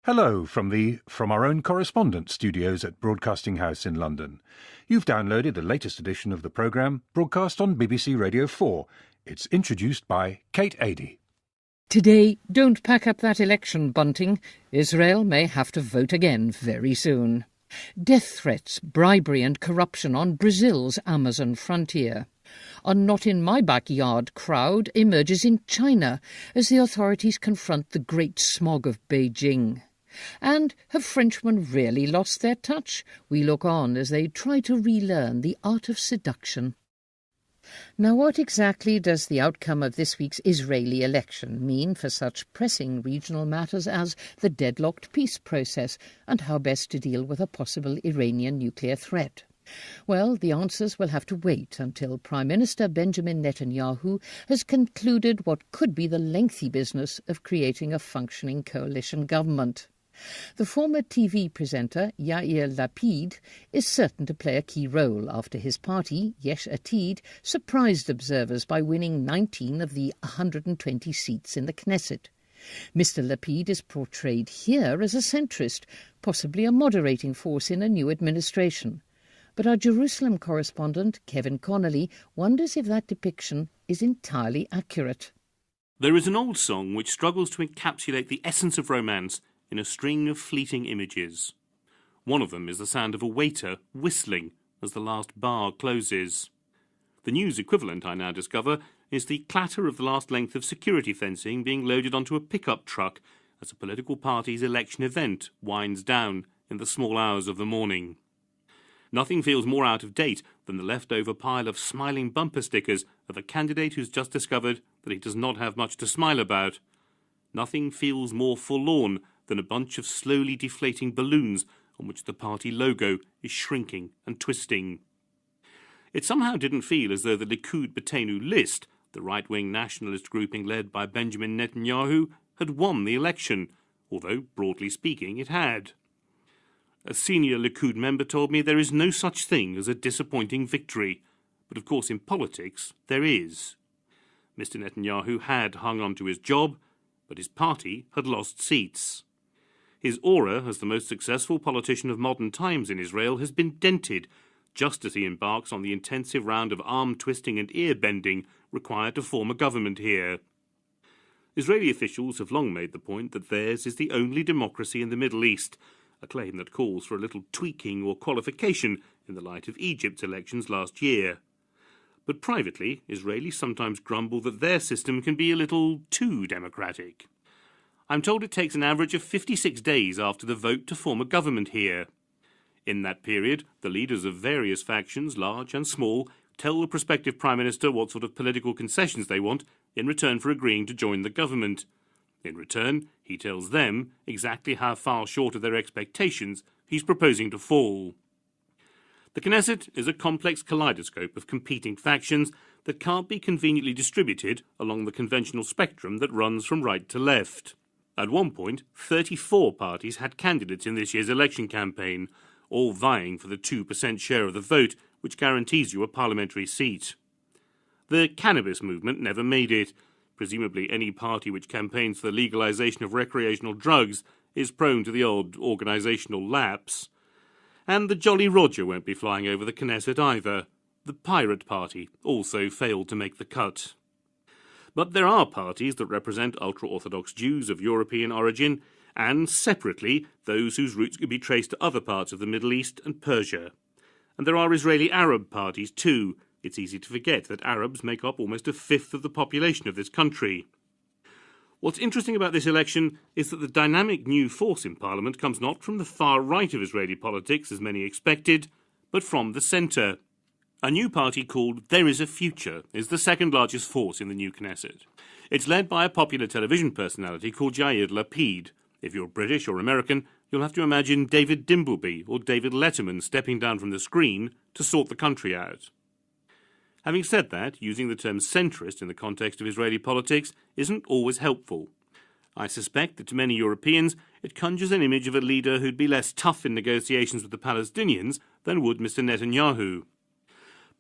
Hello from our own correspondent studios at Broadcasting House in London. You've downloaded the latest edition of the programme, broadcast on BBC Radio 4. It's introduced by Kate Adie. Today, don't pack up that election bunting. Israel may have to vote again very soon. Death threats, bribery and corruption on Brazil's Amazon frontier. A not-in-my-backyard crowd emerges in China as the authorities confront the great smog of Beijing. And have Frenchmen really lost their touch? We look on as they try to relearn the art of seduction. Now, what exactly does the outcome of this week's Israeli election mean for such pressing regional matters as the deadlocked peace process and how best to deal with a possible Iranian nuclear threat? Well, the answers will have to wait until Prime Minister Benjamin Netanyahu has concluded what could be the lengthy business of creating a functioning coalition government. The former TV presenter Yair Lapid is certain to play a key role after his party, Yesh Atid, surprised observers by winning 19 of the 120 seats in the Knesset. Mr. Lapid is portrayed here as a centrist, possibly a moderating force in a new administration. But our Jerusalem correspondent, Kevin Connolly, wonders if that depiction is entirely accurate. There is an old song which struggles to encapsulate the essence of romance in a string of fleeting images. One of them is the sound of a waiter whistling as the last bar closes. The news equivalent, I now discover, is the clatter of the last length of security fencing being loaded onto a pickup truck as a political party's election event winds down in the small hours of the morning. Nothing feels more out of date than the leftover pile of smiling bumper stickers of a candidate who's just discovered that he does not have much to smile about. Nothing feels more forlorn than a bunch of slowly deflating balloons on which the party logo is shrinking and twisting. It somehow didn't feel as though the Likud B'Teinu list, the right-wing nationalist grouping led by Benjamin Netanyahu, had won the election, although, broadly speaking, it had. A senior Likud member told me there is no such thing as a disappointing victory, but of course in politics there is. Mr. Netanyahu had hung on to his job, but his party had lost seats. His aura as the most successful politician of modern times in Israel has been dented, just as he embarks on the intensive round of arm-twisting and ear-bending required to form a government here. Israeli officials have long made the point that theirs is the only democracy in the Middle East, a claim that calls for a little tweaking or qualification in the light of Egypt's elections last year. But privately, Israelis sometimes grumble that their system can be a little too democratic. I'm told it takes an average of 56 days after the vote to form a government here. In that period, the leaders of various factions, large and small, tell the prospective Prime Minister what sort of political concessions they want in return for agreeing to join the government. In return, he tells them exactly how far short of their expectations he's proposing to fall. The Knesset is a complex kaleidoscope of competing factions that can't be conveniently distributed along the conventional spectrum that runs from right to left. At one point, 34 parties had candidates in this year's election campaign, all vying for the 2% share of the vote, which guarantees you a parliamentary seat. The cannabis movement never made it. Presumably any party which campaigns for the legalization of recreational drugs is prone to the odd organisational lapse. And the Jolly Roger won't be flying over the Knesset either. The Pirate Party also failed to make the cut. But there are parties that represent ultra-Orthodox Jews of European origin, and, separately, those whose roots could be traced to other parts of the Middle East and Persia. And there are Israeli Arab parties too. It's easy to forget that Arabs make up almost a fifth of the population of this country. What's interesting about this election is that the dynamic new force in Parliament comes not from the far right of Israeli politics, as many expected, but from the centre. A new party called There Is a Future is the second largest force in the new Knesset. It's led by a popular television personality called Yair Lapid. If you're British or American, you'll have to imagine David Dimbleby or David Letterman stepping down from the screen to sort the country out. Having said that, using the term centrist in the context of Israeli politics isn't always helpful. I suspect that to many Europeans it conjures an image of a leader who'd be less tough in negotiations with the Palestinians than would Mr. Netanyahu.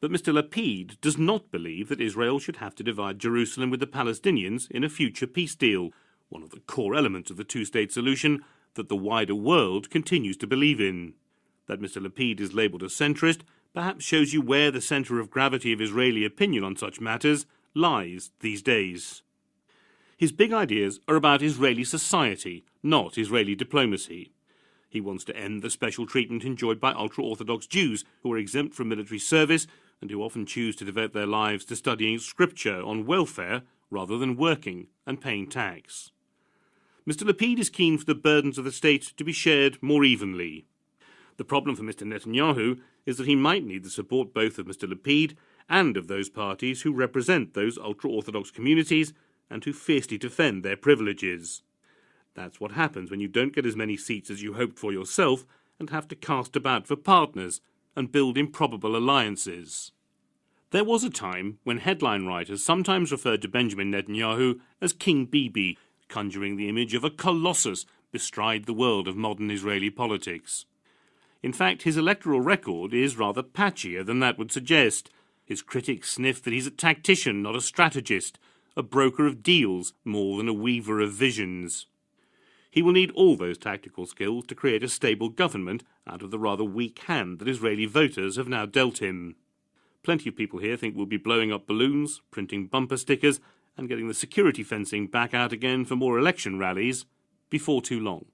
But Mr. Lapid does not believe that Israel should have to divide Jerusalem with the Palestinians in a future peace deal, one of the core elements of the two-state solution, that the wider world continues to believe in. That Mr. Lapid is labelled a centrist perhaps shows you where the centre of gravity of Israeli opinion on such matters lies these days. His big ideas are about Israeli society, not Israeli diplomacy. He wants to end the special treatment enjoyed by ultra-Orthodox Jews who are exempt from military service and who often choose to devote their lives to studying scripture on welfare rather than working and paying tax. Mr. Lapid is keen for the burdens of the state to be shared more evenly. The problem for Mr. Netanyahu is that he might need the support both of Mr. Lapid and of those parties who represent those ultra-Orthodox communities and who fiercely defend their privileges. That's what happens when you don't get as many seats as you hoped for yourself and have to cast about for partners and build improbable alliances. There was a time when headline writers sometimes referred to Benjamin Netanyahu as King Bibi, conjuring the image of a colossus bestride the world of modern Israeli politics. In fact, his electoral record is rather patchier than that would suggest. His critics sniff that he's a tactician, not a strategist, a broker of deals more than a weaver of visions. He will need all those tactical skills to create a stable government out of the rather weak hand that Israeli voters have now dealt him. Plenty of people here think we'll be blowing up balloons, printing bumper stickers, and getting the security fencing back out again for more election rallies before too long.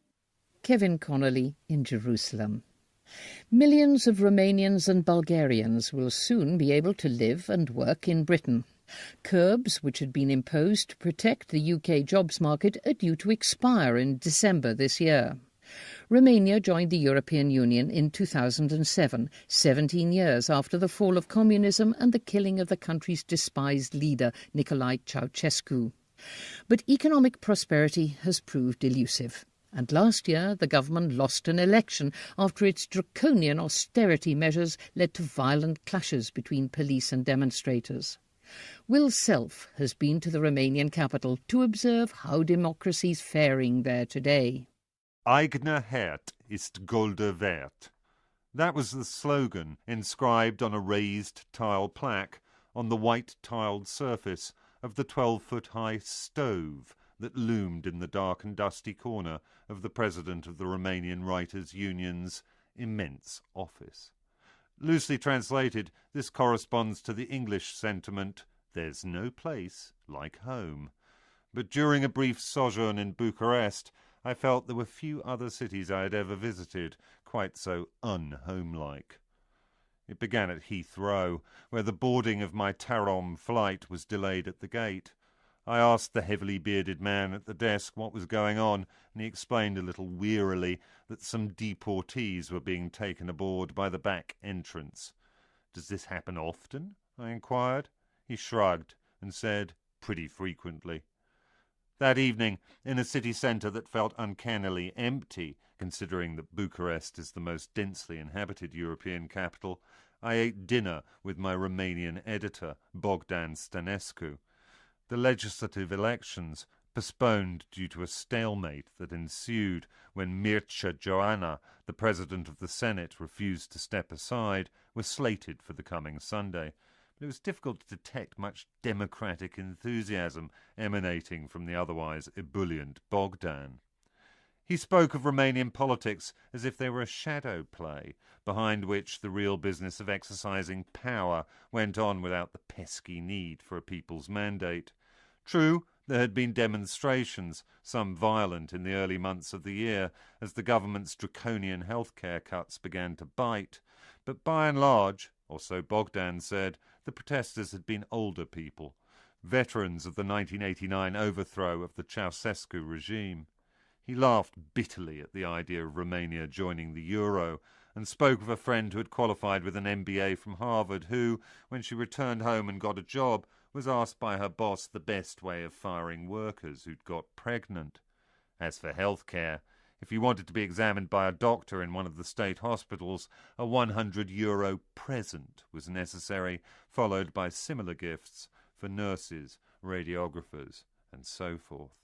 Kevin Connolly in Jerusalem. Millions of Romanians and Bulgarians will soon be able to live and work in Britain. Curbs which had been imposed to protect the UK jobs market are due to expire in December this year. Romania joined the European Union in 2007, 17 years after the fall of communism and the killing of the country's despised leader, Nicolae Ceausescu. But economic prosperity has proved elusive. And last year, the government lost an election after its draconian austerity measures led to violent clashes between police and demonstrators. Will Self has been to the Romanian capital to observe how democracy's faring there today. Eigener Herd ist Golde wert. That was the slogan inscribed on a raised tile plaque on the white-tiled surface of the 12-foot-high stove that loomed in the dark and dusty corner of the president of the Romanian Writers' Union's immense office. Loosely translated, this corresponds to the English sentiment, "There's no place like home." But during a brief sojourn in Bucharest, I felt there were few other cities I had ever visited quite so unhomelike. It began at Heathrow, where the boarding of my Tarom flight was delayed at the gate. I asked the heavily bearded man at the desk what was going on, and he explained a little wearily that some deportees were being taken aboard by the back entrance. "Does this happen often?" I inquired. He shrugged and said, "Pretty frequently." That evening, in a city centre that felt uncannily empty, considering that Bucharest is the most densely inhabited European capital, I ate dinner with my Romanian editor, Bogdan Stănescu. The legislative elections, postponed due to a stalemate that ensued when Mircea Joana, the president of the Senate, refused to step aside, were slated for the coming Sunday. But it was difficult to detect much democratic enthusiasm emanating from the otherwise ebullient Bogdan. He spoke of Romanian politics as if they were a shadow play, behind which the real business of exercising power went on without the pesky need for a people's mandate. True, there had been demonstrations, some violent in the early months of the year, as the government's draconian healthcare cuts began to bite, but by and large, or so Bogdan said, the protesters had been older people, veterans of the 1989 overthrow of the Ceausescu regime. He laughed bitterly at the idea of Romania joining the euro and spoke of a friend who had qualified with an MBA from Harvard who, when she returned home and got a job, was asked by her boss the best way of firing workers who'd got pregnant. As for healthcare, if you wanted to be examined by a doctor in one of the state hospitals, a €100 present was necessary, followed by similar gifts for nurses, radiographers, and so forth.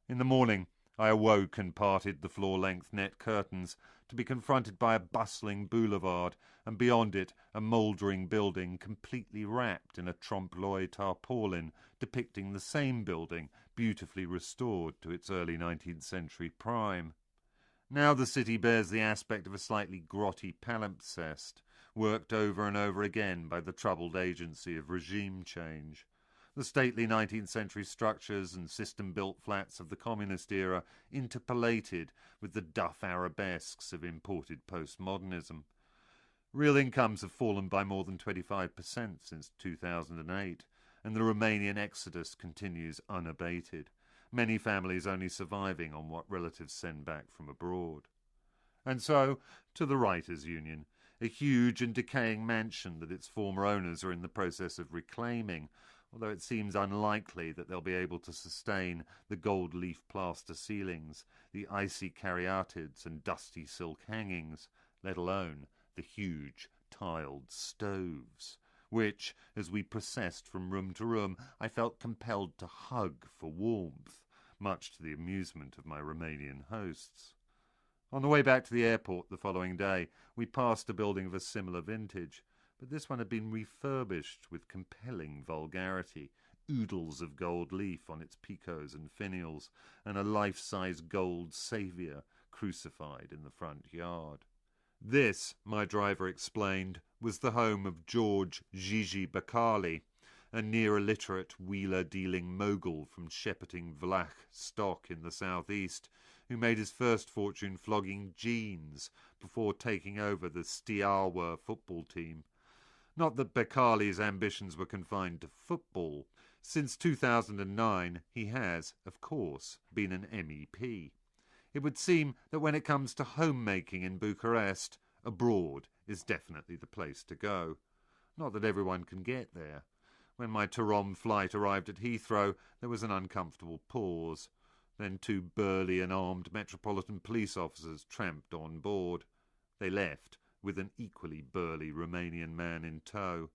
In the morning, I awoke and parted the floor-length net curtains to be confronted by a bustling boulevard, and beyond it a mouldering building completely wrapped in a trompe-l'oeil tarpaulin depicting the same building beautifully restored to its early 19th century prime. Now the city bears the aspect of a slightly grotty palimpsest, worked over and over again by the troubled agency of regime change. The stately 19th century structures and system-built flats of the communist era interpolated with the duff arabesques of imported postmodernism. Real incomes have fallen by more than 25% since 2008, and the Romanian exodus continues unabated, many families only surviving on what relatives send back from abroad. And so, to the Writers' Union, a huge and decaying mansion that its former owners are in the process of reclaiming, although it seems unlikely that they'll be able to sustain the gold leaf plaster ceilings, the icy caryatids and dusty silk hangings, let alone the huge tiled stoves, which, as we processed from room to room, I felt compelled to hug for warmth, much to the amusement of my Romanian hosts. On the way back to the airport the following day, we passed a building of a similar vintage, but this one had been refurbished with compelling vulgarity, oodles of gold leaf on its picots and finials, and a life-size gold saviour crucified in the front yard. This, my driver explained, was the home of George Gigi Bacali, a near-illiterate wheeler-dealing mogul from shepherding Vlach stock in the southeast, who made his first fortune flogging jeans before taking over the Steaua football team. Not that Bacali's ambitions were confined to football. Since 2009, he has, of course, been an MEP. It would seem that when it comes to homemaking in Bucharest, abroad is definitely the place to go. Not that everyone can get there. When my Tarom flight arrived at Heathrow, there was an uncomfortable pause. Then 2 burly and armed Metropolitan Police officers tramped on board. They left, with an equally burly Romanian man in tow.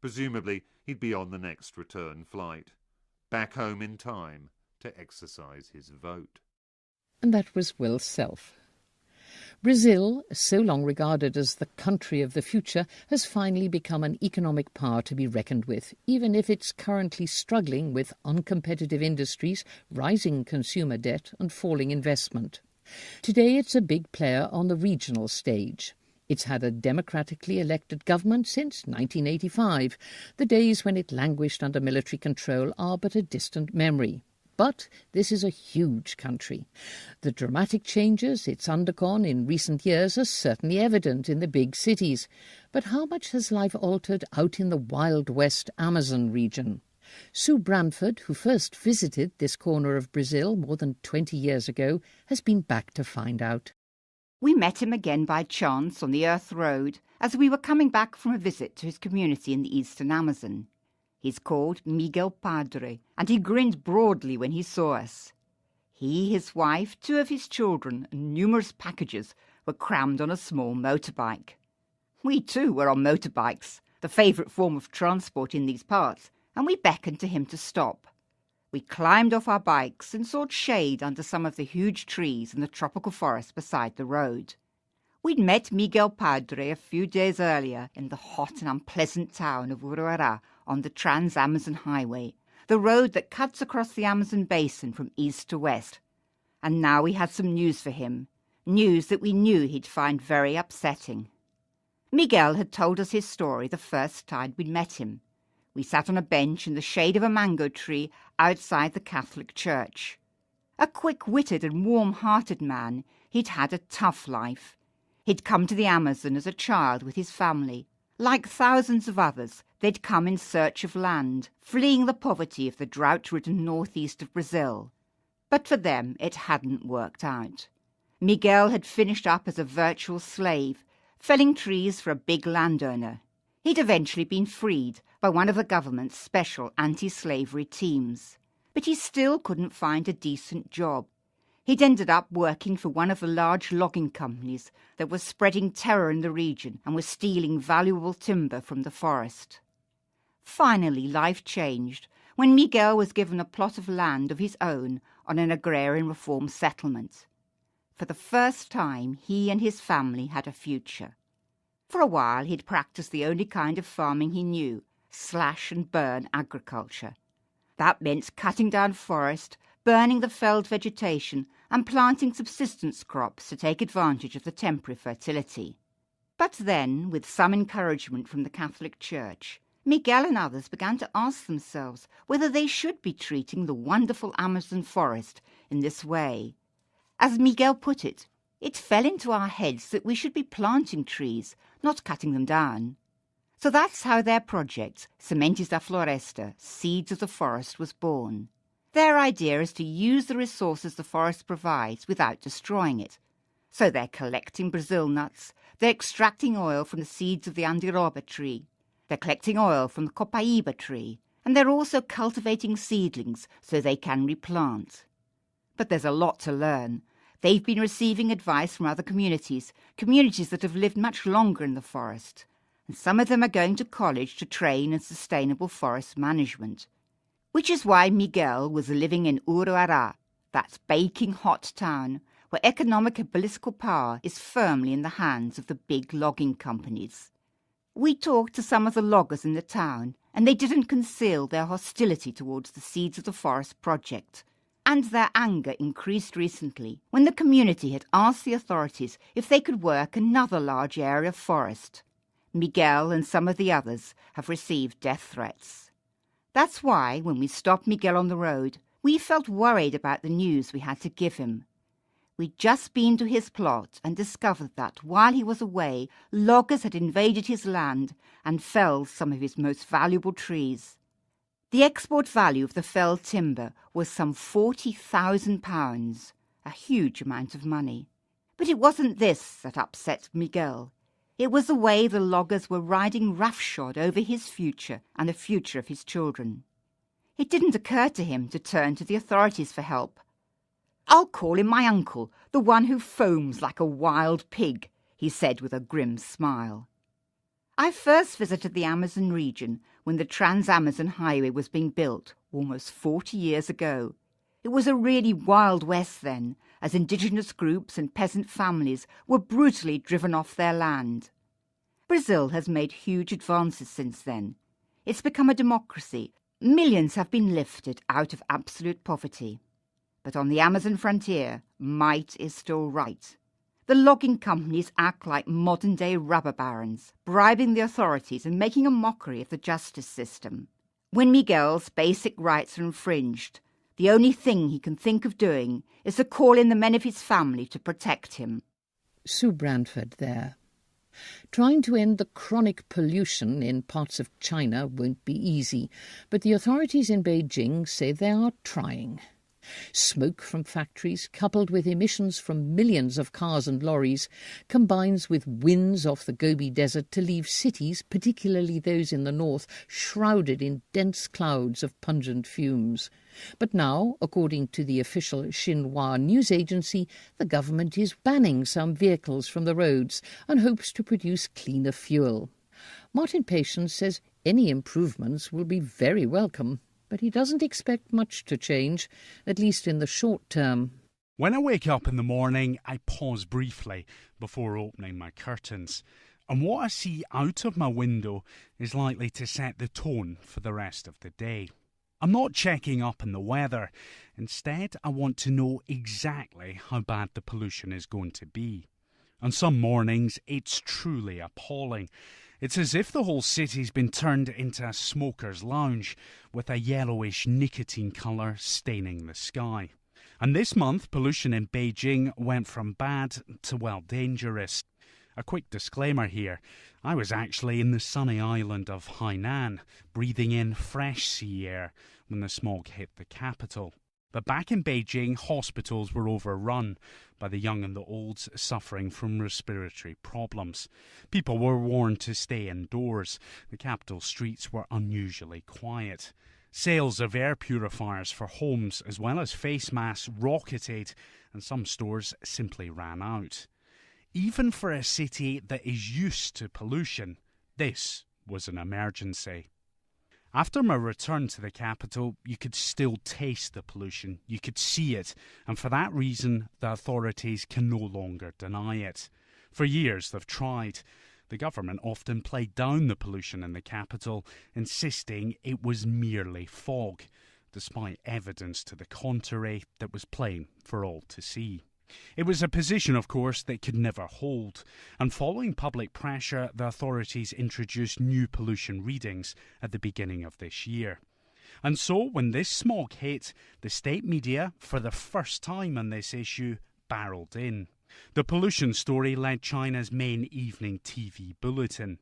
Presumably he'd be on the next return flight, back home in time to exercise his vote. And that was Will Self. Brazil, so long regarded as the country of the future, has finally become an economic power to be reckoned with, even if it's currently struggling with uncompetitive industries, rising consumer debt and falling investment. Today it's a big player on the regional stage. It's had a democratically elected government since 1985. The days when it languished under military control are but a distant memory. But this is a huge country. The dramatic changes it's undergone in recent years are certainly evident in the big cities. But how much has life altered out in the Wild West Amazon region? Sue Bramford, who first visited this corner of Brazil more than 20 years ago, has been back to find out. We met him again by chance on the Earth Road as we were coming back from a visit to his community in the eastern Amazon. He's called Miguel Padre, and he grinned broadly when he saw us. He, his wife, 2 of his children, and numerous packages were crammed on a small motorbike. We too were on motorbikes, the favourite form of transport in these parts, and we beckoned to him to stop. We climbed off our bikes and sought shade under some of the huge trees in the tropical forest beside the road. We'd met Miguel Padre a few days earlier in the hot and unpleasant town of Uruará on the Trans-Amazon Highway, the road that cuts across the Amazon basin from east to west. And now we had some news for him, news that we knew he'd find very upsetting. Miguel had told us his story the first time we'd met him. We sat on a bench in the shade of a mango tree outside the Catholic church. A quick-witted and warm-hearted man, he'd had a tough life. He'd come to the Amazon as a child with his family. Like thousands of others, they'd come in search of land, fleeing the poverty of the drought-ridden northeast of Brazil. But for them, it hadn't worked out. Miguel had finished up as a virtual slave, felling trees for a big landowner. He'd eventually been freed by one of the government's special anti-slavery teams. But he still couldn't find a decent job. He'd ended up working for one of the large logging companies that was spreading terror in the region and was stealing valuable timber from the forest. Finally, life changed when Miguel was given a plot of land of his own on an agrarian reform settlement. For the first time, he and his family had a future. For a while, he'd practiced the only kind of farming he knew, slash-and-burn agriculture. That meant cutting down forest, burning the felled vegetation and planting subsistence crops to take advantage of the temporary fertility. But then, with some encouragement from the Catholic Church, Miguel and others began to ask themselves whether they should be treating the wonderful Amazon forest in this way. As Miguel put it, it fell into our heads that we should be planting trees, not cutting them down. So that's how their project, Sementes da Floresta, Seeds of the Forest, was born. Their idea is to use the resources the forest provides without destroying it. So they're collecting Brazil nuts, they're extracting oil from the seeds of the andiroba tree, they're collecting oil from the copaíba tree, and they're also cultivating seedlings so they can replant. But there's a lot to learn. They've been receiving advice from other communities that have lived much longer in the forest, and some of them are going to college to train in sustainable forest management. Which is why Miguel was living in Uruará, that baking hot town where economic and political power is firmly in the hands of the big logging companies. We talked to some of the loggers in the town, and they didn't conceal their hostility towards the Seeds of the Forest project. And their anger increased recently when the community had asked the authorities if they could work another large area of forest. Miguel and some of the others have received death threats. That's why, when we stopped Miguel on the road, we felt worried about the news we had to give him. We'd just been to his plot and discovered that, while he was away, loggers had invaded his land and felled some of his most valuable trees. The export value of the felled timber was some £40,000, a huge amount of money. But it wasn't this that upset Miguel. It was the way the loggers were riding roughshod over his future and the future of his children. It didn't occur to him to turn to the authorities for help. "I'll call in my uncle, the one who foams like a wild pig," he said with a grim smile. I first visited the Amazon region when the Trans-Amazon Highway was being built almost 40 years ago. It was a really wild west then, as indigenous groups and peasant families were brutally driven off their land. Brazil has made huge advances since then. It's become a democracy. Millions have been lifted out of absolute poverty. But on the Amazon frontier, might is still right. The logging companies act like modern-day rubber barons, bribing the authorities and making a mockery of the justice system. When Miguel's basic rights are infringed, the only thing he can think of doing is to call in the men of his family to protect him. Sue Brantford there. Trying to end the chronic pollution in parts of China won't be easy, but the authorities in Beijing say they are trying. Smoke from factories, coupled with emissions from millions of cars and lorries, combines with winds off the Gobi Desert to leave cities, particularly those in the north, shrouded in dense clouds of pungent fumes. But now, according to the official Xinhua news agency, the government is banning some vehicles from the roads and hopes to produce cleaner fuel. Martin Patience says any improvements will be very welcome, but he doesn't expect much to change, at least in the short term. When I wake up in the morning, I pause briefly before opening my curtains. And what I see out of my window is likely to set the tone for the rest of the day. I'm not checking up on the weather. Instead, I want to know exactly how bad the pollution is going to be. On some mornings, it's truly appalling. It's as if the whole city's been turned into a smoker's lounge, with a yellowish nicotine colour staining the sky. And this month, pollution in Beijing went from bad to, well, dangerous. A quick disclaimer here. I was actually in the sunny island of Hainan, breathing in fresh sea air when the smog hit the capital. But back in Beijing, hospitals were overrun by the young and the old suffering from respiratory problems. People were warned to stay indoors. The capital streets were unusually quiet. Sales of air purifiers for homes as well as face masks rocketed, and some stores simply ran out. Even for a city that is used to pollution, this was an emergency. After my return to the capital, you could still taste the pollution. You could see it, and for that reason, the authorities can no longer deny it. For years, they've tried. The government often played down the pollution in the capital, insisting it was merely fog. despite evidence to the contrary that was plain for all to see. It was a position, of course, they could never hold, and following public pressure, the authorities introduced new pollution readings at the beginning of this year. And so, when this smog hit, the state media, for the first time on this issue, barreled in. The pollution story led China's main evening TV bulletin.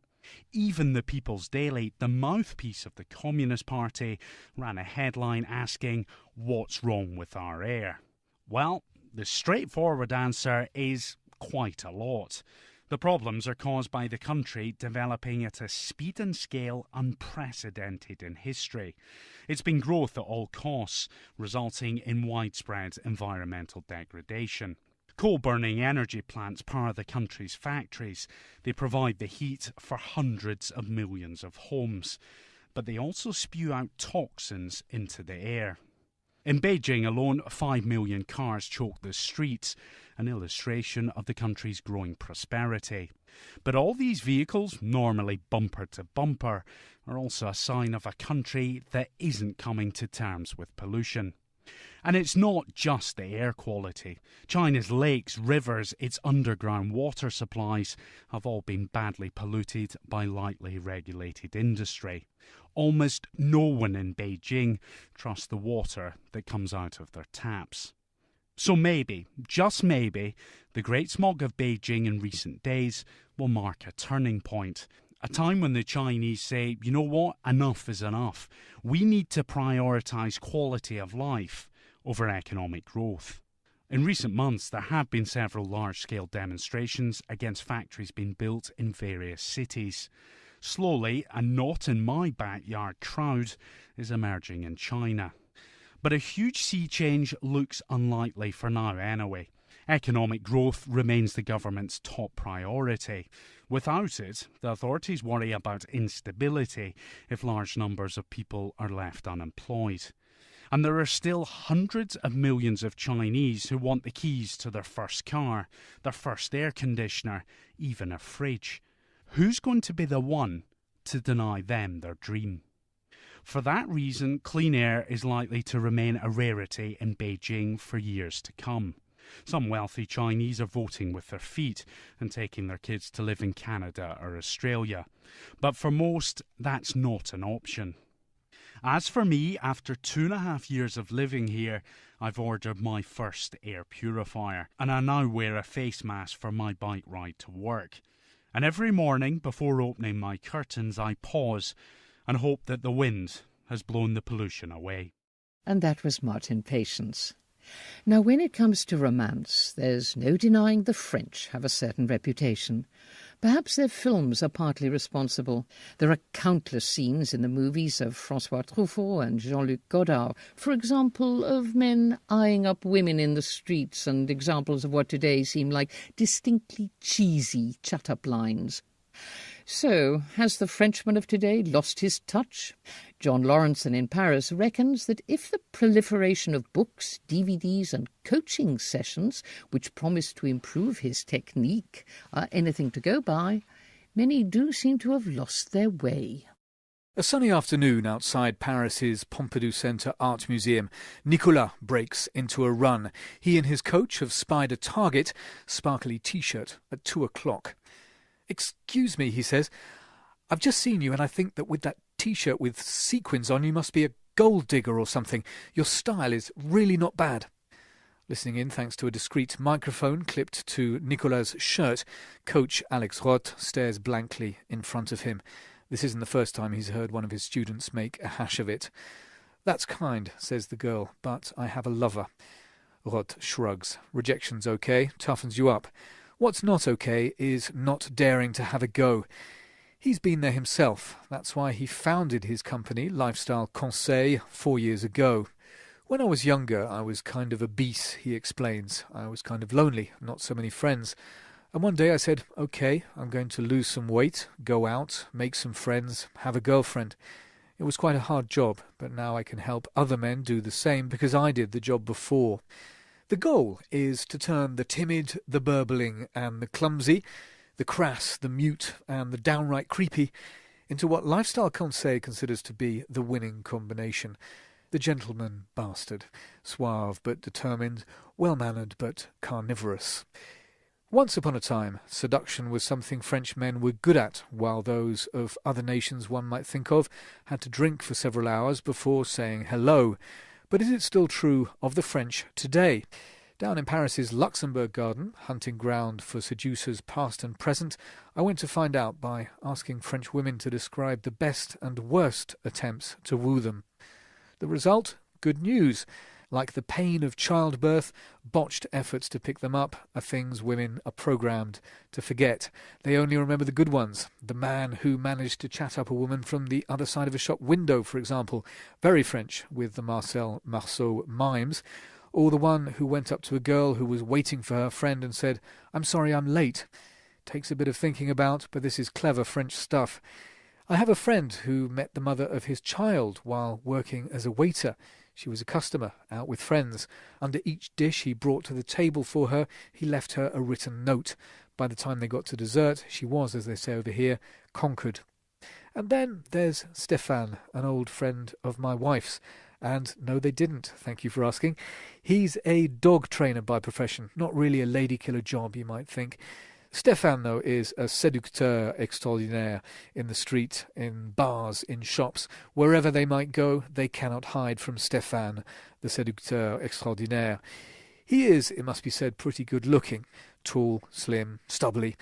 Even the People's Daily, the mouthpiece of the Communist Party, ran a headline asking, "What's wrong with our air?" Well, the straightforward answer is quite a lot. The problems are caused by the country developing at a speed and scale unprecedented in history. It's been growth at all costs, resulting in widespread environmental degradation. Coal-burning energy plants power the country's factories. They provide the heat for hundreds of millions of homes. But they also spew out toxins into the air. In Beijing alone, 5 million cars choke the streets, an illustration of the country's growing prosperity. But all these vehicles, normally bumper to bumper, are also a sign of a country that isn't coming to terms with pollution. And it's not just the air quality. China's lakes, rivers, its underground water supplies have all been badly polluted by lightly regulated industry. Almost no one in Beijing trusts the water that comes out of their taps. So maybe, just maybe, the great smog of Beijing in recent days will mark a turning point. A time when the Chinese say, you know what, enough is enough. We need to prioritise quality of life over economic growth. In recent months, there have been several large-scale demonstrations against factories being built in various cities. Slowly, a not in my backyard crowd is emerging in China. But a huge sea change looks unlikely for now anyway. Economic growth remains the government's top priority. Without it, the authorities worry about instability if large numbers of people are left unemployed. And there are still hundreds of millions of Chinese who want the keys to their first car, their first air conditioner, even a fridge. Who's going to be the one to deny them their dream? For that reason, clean air is likely to remain a rarity in Beijing for years to come. Some wealthy Chinese are voting with their feet and taking their kids to live in Canada or Australia. But for most, that's not an option. As for me, after 2.5 years of living here, I've ordered my first air purifier, and I now wear a face mask for my bike ride to work. And every morning, before opening my curtains, I pause and hope that the wind has blown the pollution away. And that was Martin Patience. Now, when it comes to romance, there's no denying the French have a certain reputation. Perhaps their films are partly responsible. There are countless scenes in the movies of François Truffaut and Jean-Luc Godard, for example, of men eyeing up women in the streets, and examples of what today seem like distinctly cheesy chat-up lines. So, has the Frenchman of today lost his touch? John Lawrenson in Paris reckons that if the proliferation of books, DVDs and coaching sessions, which promise to improve his technique, are anything to go by, many do seem to have lost their way. A sunny afternoon outside Paris's Pompidou Centre Art Museum, Nicolas breaks into a run. He and his coach have spied a target, sparkly T-shirt, at 2:00. "Excuse me," he says, "I've just seen you and I think that with that T-shirt with sequins on you must be a gold digger or something. Your style is really not bad." Listening in thanks to a discreet microphone clipped to Nicolas' shirt, coach Alex Roth stares blankly in front of him. This isn't the first time he's heard one of his students make a hash of it. "That's kind," says the girl, "but I have a lover." Roth shrugs. "Rejection's okay, toughens you up. What's not okay is not daring to have a go. He's been there himself. That's why he founded his company, Lifestyle Conseil, 4 years ago. When I was younger, I was kind of obese, he explains. I was kind of lonely, not so many friends. And one day I said, okay, I'm going to lose some weight, go out, make some friends, have a girlfriend. It was quite a hard job, but now I can help other men do the same because I did the job before. The goal is to turn the timid, the burbling and the clumsy, the crass, the mute and the downright creepy into what Lifestyle Conseil considers to be the winning combination. the gentleman bastard, suave but determined, well-mannered but carnivorous. Once upon a time, seduction was something French men were good at, while those of other nations one might think of had to drink for several hours before saying hello. But is it still true of the French today? Down in Paris's Luxembourg Garden, hunting ground for seducers past and present, I went to find out by asking French women to describe the best and worst attempts to woo them. The result? Good news. Like the pain of childbirth, botched efforts to pick them up are things women are programmed to forget. They only remember the good ones. The man who managed to chat up a woman from the other side of a shop window, for example, very French with the Marcel Marceau mimes, or the one who went up to a girl who was waiting for her friend and said, "I'm sorry I'm late." Takes a bit of thinking about, but this is clever French stuff. I have a friend who met the mother of his child while working as a waiter. She was a customer, out with friends. Under each dish he brought to the table for her, he left her a written note. By the time they got to dessert, she was, as they say over here, conquered. And then there's Stéphane, an old friend of my wife's. And no, they didn't, thank you for asking. He's a dog trainer by profession, not really a lady killer job, you might think. Stéphane, though, is a séducteur extraordinaire in the street, in bars, in shops. Wherever they might go, they cannot hide from Stéphane, the séducteur extraordinaire. He is, it must be said, pretty good-looking, tall, slim, stubbly.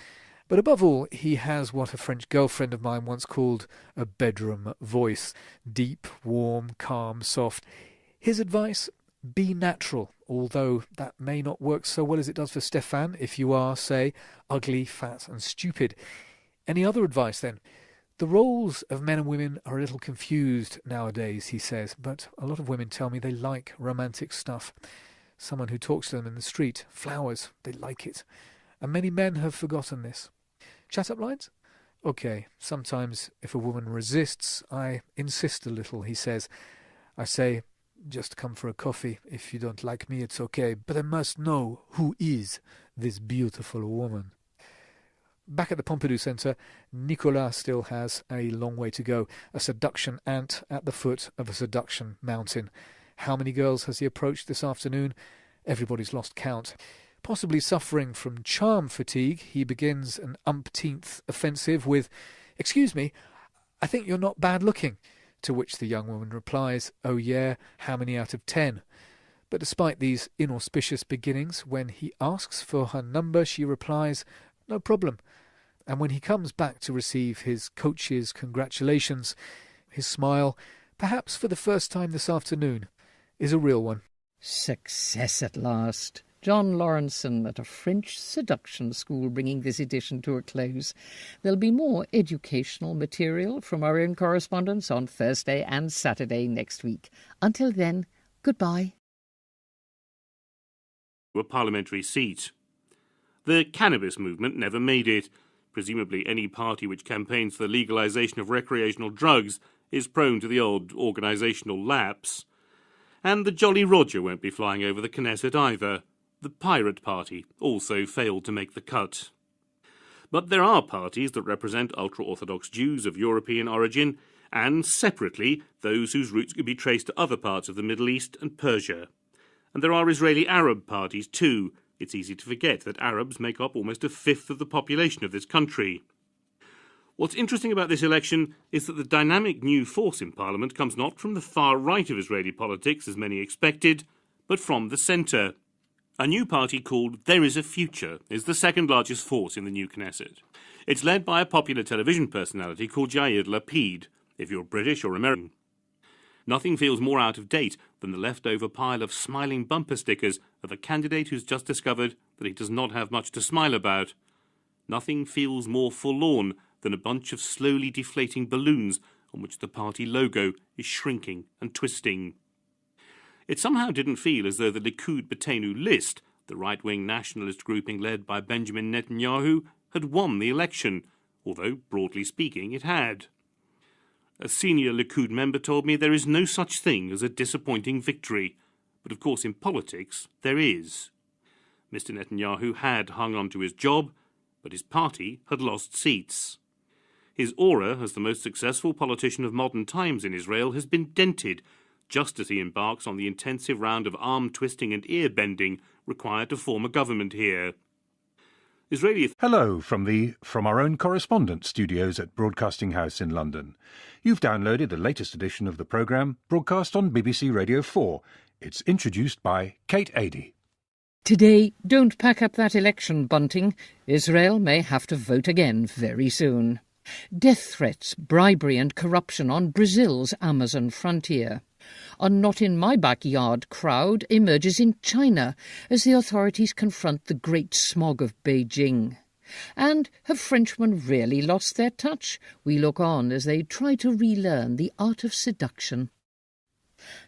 But above all, he has what a French girlfriend of mine once called a bedroom voice. Deep, warm, calm, soft. His advice? Be natural, although that may not work so well as it does for Stéphane if you are, say, ugly, fat and stupid. Any other advice, then? The roles of men and women are a little confused nowadays, he says, but a lot of women tell me they like romantic stuff. Someone who talks to them in the street, flowers, they like it. And many men have forgotten this. Chat-up lines? OK, sometimes if a woman resists, I insist a little, he says. I say, "Just come for a coffee. If you don't like me, it's okay. But I must know who is this beautiful woman." Back at the Pompidou Centre, Nicolas still has a long way to go. A seduction ant at the foot of a seduction mountain. How many girls has he approached this afternoon? Everybody's lost count. Possibly suffering from charm fatigue, he begins an umpteenth offensive with, "Excuse me, I think you're not bad looking." To which the young woman replies, "Oh yeah, how many out of 10? But despite these inauspicious beginnings, when he asks for her number, she replies, "No problem." And when he comes back to receive his coach's congratulations, his smile, perhaps for the first time this afternoon, is a real one. Success at last. John Lawrenson at a French seduction school bringing this edition to a close. There'll be more educational material from our own correspondents on Thursday and Saturday next week. Until then, goodbye. A parliamentary seat. The cannabis movement never made it. Presumably any party which campaigns for the legalisation of recreational drugs is prone to the old organisational lapse. And the Jolly Roger won't be flying over the Knesset either. The Pirate Party also failed to make the cut. But there are parties that represent ultra-Orthodox Jews of European origin, and, separately, those whose roots could be traced to other parts of the Middle East and Persia. And there are Israeli Arab parties too. It's easy to forget that Arabs make up almost a fifth of the population of this country. What's interesting about this election is that the dynamic new force in Parliament comes not from the far right of Israeli politics, as many expected, but from the centre. A new party called There Is a Future is the second largest force in the new Knesset. It's led by a popular television personality called Yair Lapid, if you're British or American. Nothing feels more out of date than the leftover pile of smiling bumper stickers of a candidate who's just discovered that he does not have much to smile about. Nothing feels more forlorn than a bunch of slowly deflating balloons on which the party logo is shrinking and twisting. It somehow didn't feel as though the Likud B'Teinu list, the right-wing nationalist grouping led by Benjamin Netanyahu, had won the election, although, broadly speaking, it had. A senior Likud member told me there is no such thing as a disappointing victory, but of course in politics there is. Mr. Netanyahu had hung on to his job, but his party had lost seats. His aura as the most successful politician of modern times in Israel has been dented. just as he embarks on the intensive round of arm-twisting and ear-bending required to form a government here. Israeli... Hello from our own correspondent studios at Broadcasting House in London. You've downloaded the latest edition of the programme broadcast on BBC Radio 4. It's introduced by Kate Adie. Today, don't pack up that election bunting. Israel may have to vote again very soon. Death threats, bribery and corruption on Brazil's Amazon frontier. A not-in-my-backyard crowd emerges in China as the authorities confront the great smog of Beijing. And have Frenchmen really lost their touch? We look on as they try to relearn the art of seduction.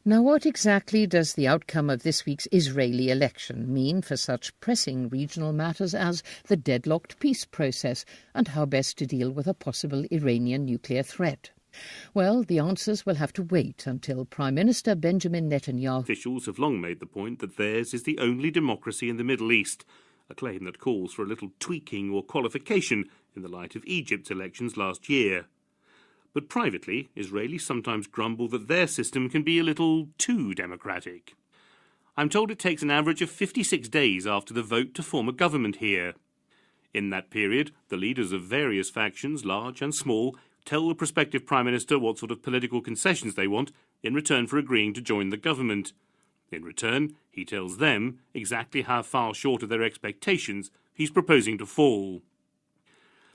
Now, what exactly does the outcome of this week's Israeli election mean for such pressing regional matters as the deadlocked peace process and how best to deal with a possible Iranian nuclear threat? Well, the answers will have to wait until Prime Minister Benjamin Netanyahu... Officials have long made the point that theirs is the only democracy in the Middle East, a claim that calls for a little tweaking or qualification in the light of Egypt's elections last year. But privately, Israelis sometimes grumble that their system can be a little too democratic. I'm told it takes an average of 56 days after the vote to form a government here. In that period, the leaders of various factions, large and small, tell the prospective Prime Minister what sort of political concessions they want in return for agreeing to join the government. In return, he tells them exactly how far short of their expectations he's proposing to fall.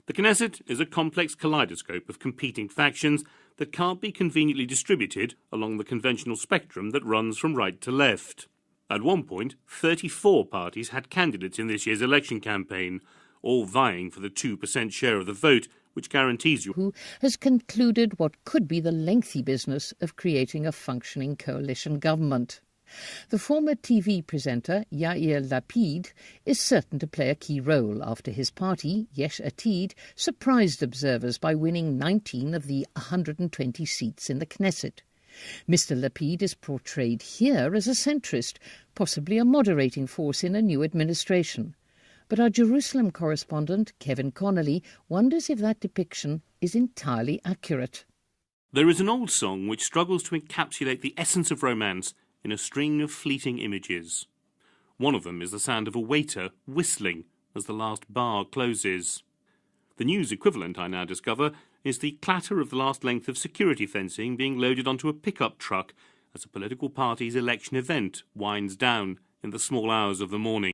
The Knesset is a complex kaleidoscope of competing factions that can't be conveniently distributed along the conventional spectrum that runs from right to left. At one point, 34 parties had candidates in this year's election campaign, all vying for the 2% share of the vote, which guarantees you... ...who has concluded what could be the lengthy business of creating a functioning coalition government. The former TV presenter Yair Lapid is certain to play a key role after his party, Yesh Atid, surprised observers by winning 19 of the 120 seats in the Knesset. Mr. Lapid is portrayed here as a centrist, possibly a moderating force in a new administration. But our Jerusalem correspondent, Kevin Connolly, wonders if that depiction is entirely accurate. There is an old song which struggles to encapsulate the essence of romance in a string of fleeting images. One of them is the sound of a waiter whistling as the last bar closes. The news equivalent, I now discover, is the clatter of the last length of security fencing being loaded onto a pickup truck as a political party's election event winds down in the small hours of the morning.